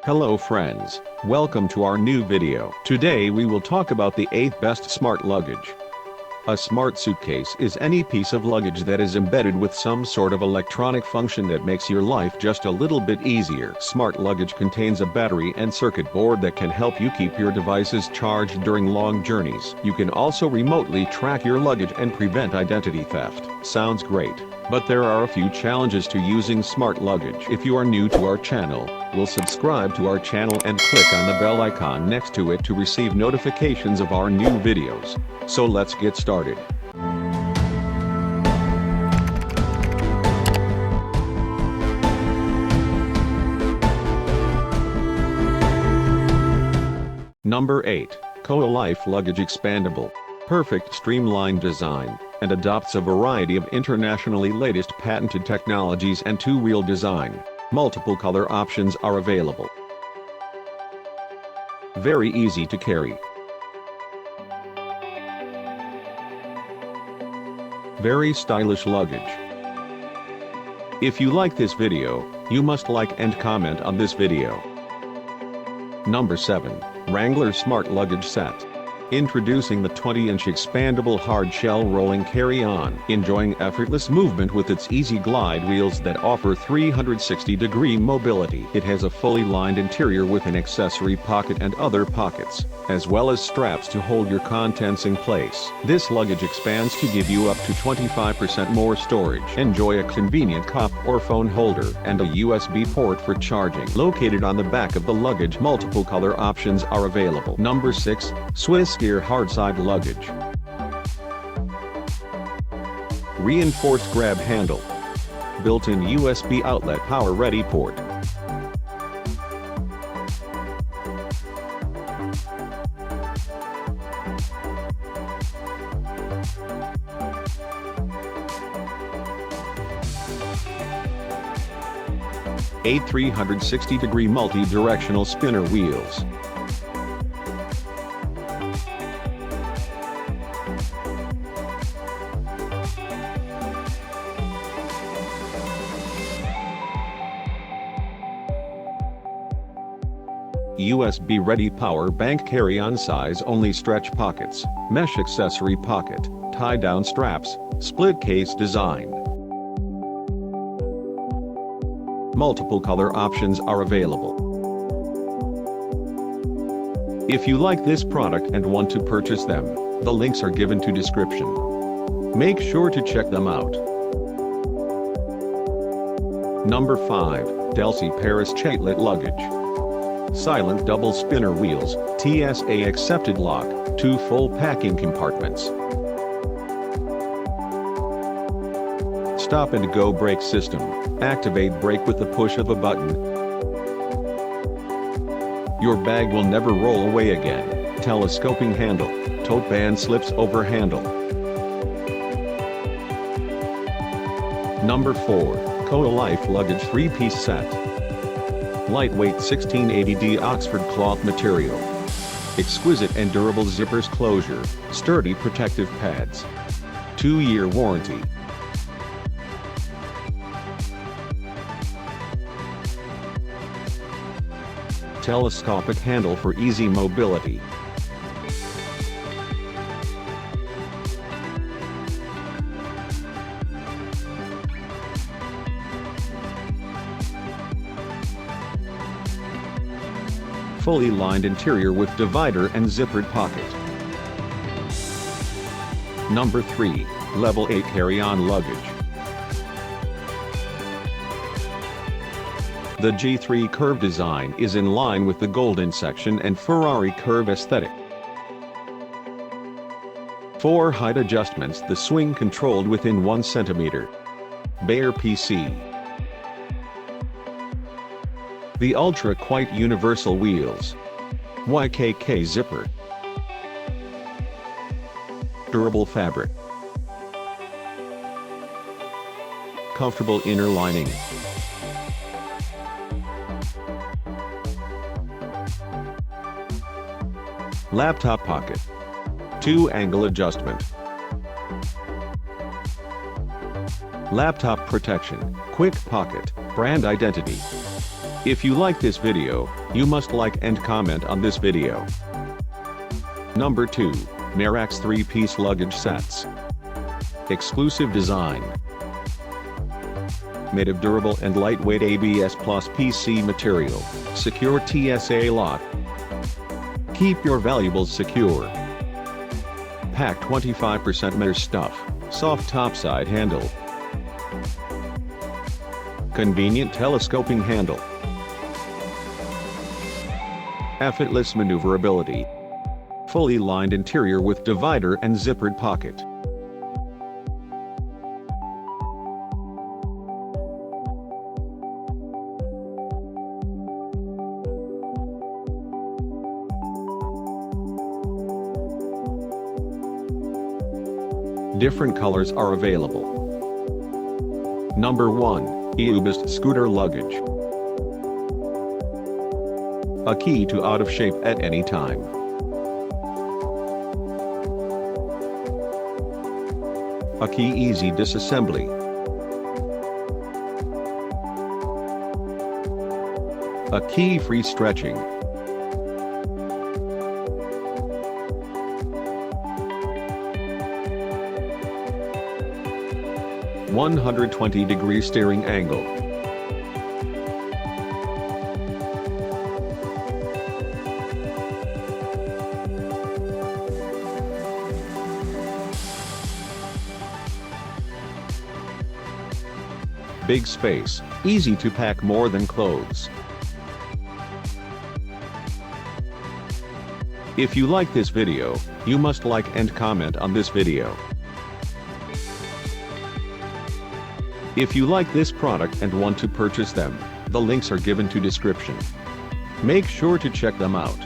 Hello friends, welcome to our new video. Today we will talk about the 8th best smart luggage. A smart suitcase is any piece of luggage that is embedded with some sort of electronic function that makes your life just a little bit easier. Smart luggage contains a battery and circuit board that can help you keep your devices charged during long journeys. You can also remotely track your luggage and prevent identity theft. Sounds great, but there are a few challenges to using smart luggage. If you are new to our channel, will subscribe to our channel and click on the bell icon next to it to receive notifications of our new videos. So let's get started. Number 8. Co-Life Luggage Expandable. Perfect streamlined design, and adopts a variety of internationally latest patented technologies and two-wheel design. Multiple color options are available. Very easy to carry. Very stylish luggage. If you like this video, you must like and comment on this video. Number 7. Wrangler Smart Luggage Set. Introducing the 20-inch expandable hard-shell rolling carry-on. Enjoying effortless movement with its easy glide wheels that offer 360-degree mobility. It has a fully lined interior with an accessory pocket and other pockets, as well as straps to hold your contents in place. This luggage expands to give you up to 25% more storage. Enjoy a convenient cup or phone holder and a USB port for charging. Located on the back of the luggage, multiple color options are available. Number 6. Swiss Gear Hardside Luggage. Reinforced grab handle. Built-in USB outlet power-ready port. Eight 360-degree multi-directional spinner wheels. USB-ready power bank carry-on size only stretch pockets, mesh accessory pocket, tie-down straps, split case design. Multiple color options are available. If you like this product and want to purchase them, the links are given to description. Make sure to check them out. Number 5. Delsey Paris Chatelet Luggage. Silent double spinner wheels, TSA accepted lock, 2 full packing compartments. Stop and go brake system, activate brake with the push of a button. Your bag will never roll away again. Telescoping handle, tote band slips over handle. Number 4, Co-Life Luggage 3-piece set. Lightweight 1680D Oxford cloth material. Exquisite and durable zippers closure, sturdy protective pads. 2-year warranty. Telescopic handle for easy mobility. Fully lined interior with divider and zippered pocket. Number 3. Level 8 Carry-On Luggage. The G3 curve design is in line with the Golden section and Ferrari curve aesthetic. 4 height adjustments, the swing controlled within 1 centimeter. Bayer PC. The Ultra Quite Universal Wheels. YKK zipper. Durable fabric. Comfortable inner lining. Laptop pocket. 2-angle adjustment. Laptop protection, quick pocket, brand identity. If you like this video, you must like and comment on this video. Number 2. Merax 3-piece luggage sets. Exclusive design. Made of durable and lightweight ABS plus PC material, secure TSA lock. Keep your valuables secure. Pack 25% mesh stuff, soft topside handle. Convenient telescoping handle. Effortless maneuverability. Fully lined interior with divider and zippered pocket. Different colors are available. Number 1. Eubist Scooter Luggage. A key to out of shape at any time. A key easy disassembly. A key free stretching. (120-degree steering angle). Big space, easy to pack more than clothes. If you like this video, you must like and comment on this video. If you like this product and want to purchase them, the links are given to description. Make sure to check them out.